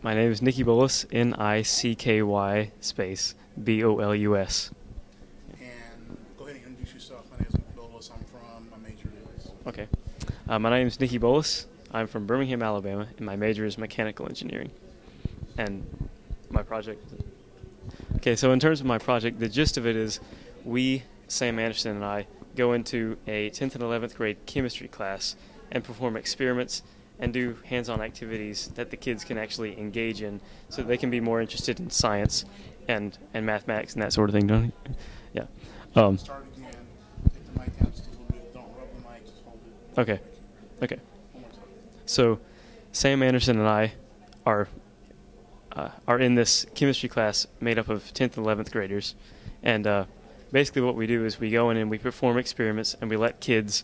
My name is NickyBolus, N-I-C-K-Y space B-O-L-U-S. And go ahead and introduce yourself. My name is NickyBolus. I'm from, my major is. Okay. My name is NickyBolus. I'm from Birmingham, Alabama, and my major is mechanical engineering. And my project. Okay, so in terms of my project, the gist of it is we, Sam Anderson and I, go into a 10th and 11th grade chemistry class and perform experiments and do hands-on activities that the kids can actually engage in so they can be more interested in science and mathematics and that sort of thing, don't you? Yeah. Start again. Take the mic out just a little bit. Don't rub the mic. Just hold it. Okay. Okay. One more time. So Sam Anderson and I are in this chemistry class made up of 10th and 11th graders. And basically what we do is we go in and we perform experiments and we let kids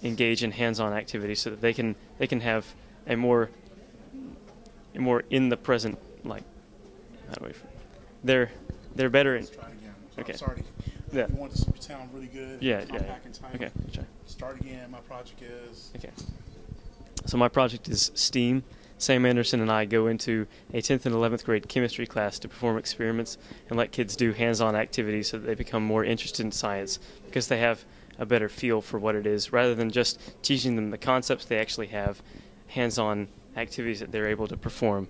engage in hands-on activities so that they can have a more in the present, like, how do they're better in. Let's try it again. Okay. Sorry. Yeah. You want this to sound really good. Yeah, I'm yeah. back in time. Okay, try. Start again. My project is. Okay. So my project is STEAM. Sam Anderson and I go into a 10th and 11th grade chemistry class to perform experiments and let kids do hands-on activities so that they become more interested in science because they have a better feel for what it is. Rather than just teaching them the concepts, they actually have hands-on activities that they're able to perform.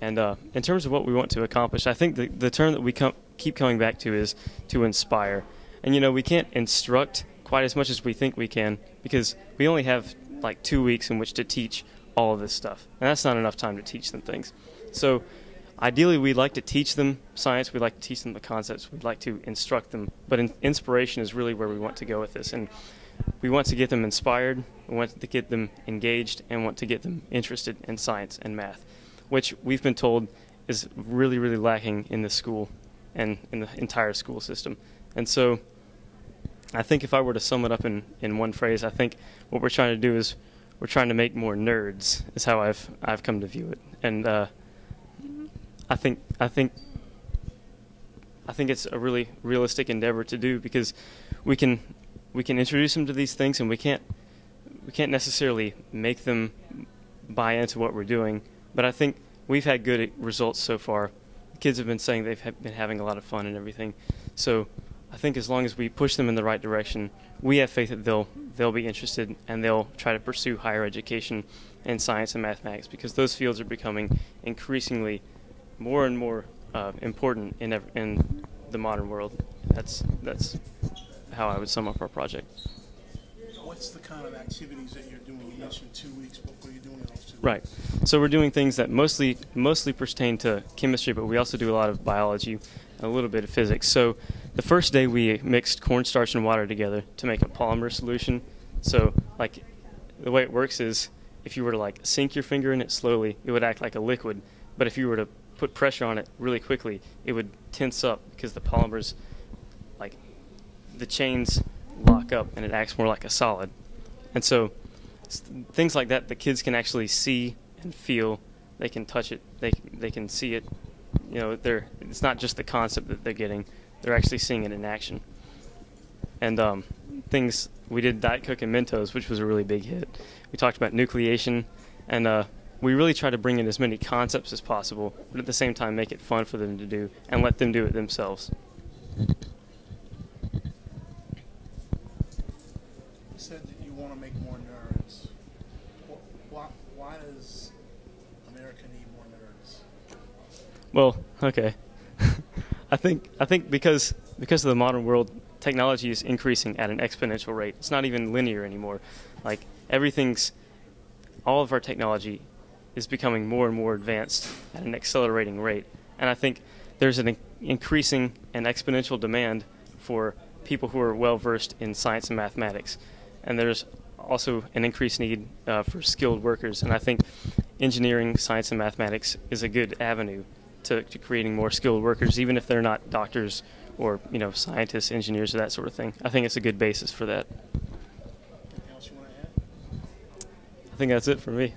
And in terms of what we want to accomplish, I think the term that we keep coming back to is to inspire. And you know, we can't instruct quite as much as we think we can because we only have like 2 weeks in which to teach all of this stuff. And that's not enough time to teach them things. So ideally, we'd like to teach them science, we'd like to teach them the concepts, we'd like to instruct them, but inspiration is really where we want to go with this. And we want to get them inspired, we want to get them engaged, and want to get them interested in science and math, which we've been told is really, really lacking in the school and in the entire school system. And so I think if I were to sum it up in one phrase, I think what we're trying to do is we're trying to make more nerds, is how I've come to view it. And I think it's a really realistic endeavor to do because we can introduce them to these things and we can't necessarily make them buy into what we're doing, but I think we've had good results so far. The kids have been saying they've been having a lot of fun and everything. So I think as long as we push them in the right direction, we have faith that they'll be interested and they'll try to pursue higher education in science and mathematics because those fields are becoming increasingly more and more important in the modern world. That's how I would sum up our project. What's the kind of activities that you're doing? You mentioned 2 weeks. What are you doing in those 2 weeks? Right. So we're doing things that mostly pertain to chemistry, but we also do a lot of biology and a little bit of physics. So the first day we mixed cornstarch and water together to make a polymer solution. So like the way it works is if you were to like sink your finger in it slowly, it would act like a liquid. But if you were to put pressure on it really quickly, it would tense up because the polymers, like the chains lock up and it acts more like a solid. And so things like that the kids can actually see and feel. They can touch it. They can see it. You know, it's not just the concept that they're getting. They're actually seeing it in action. And things we did Diet Coke and Mentos, which was a really big hit. We talked about nucleation, and we really try to bring in as many concepts as possible, but at the same time make it fun for them to do and let them do it themselves. You said that you want to make more nerds. Why does America need more nerds? Well, okay. I think because of the modern world, technology is increasing at an exponential rate. It's not even linear anymore. Like all of our technology is becoming more and more advanced at an accelerating rate. And I think there's an increasing and exponential demand for people who are well versed in science and mathematics. And there's also an increased need for skilled workers. And I think engineering, science, and mathematics is a good avenue to creating more skilled workers, even if they're not doctors or scientists, engineers, or that sort of thing. I think it's a good basis for that. Anything else you want to add? I think that's it for me.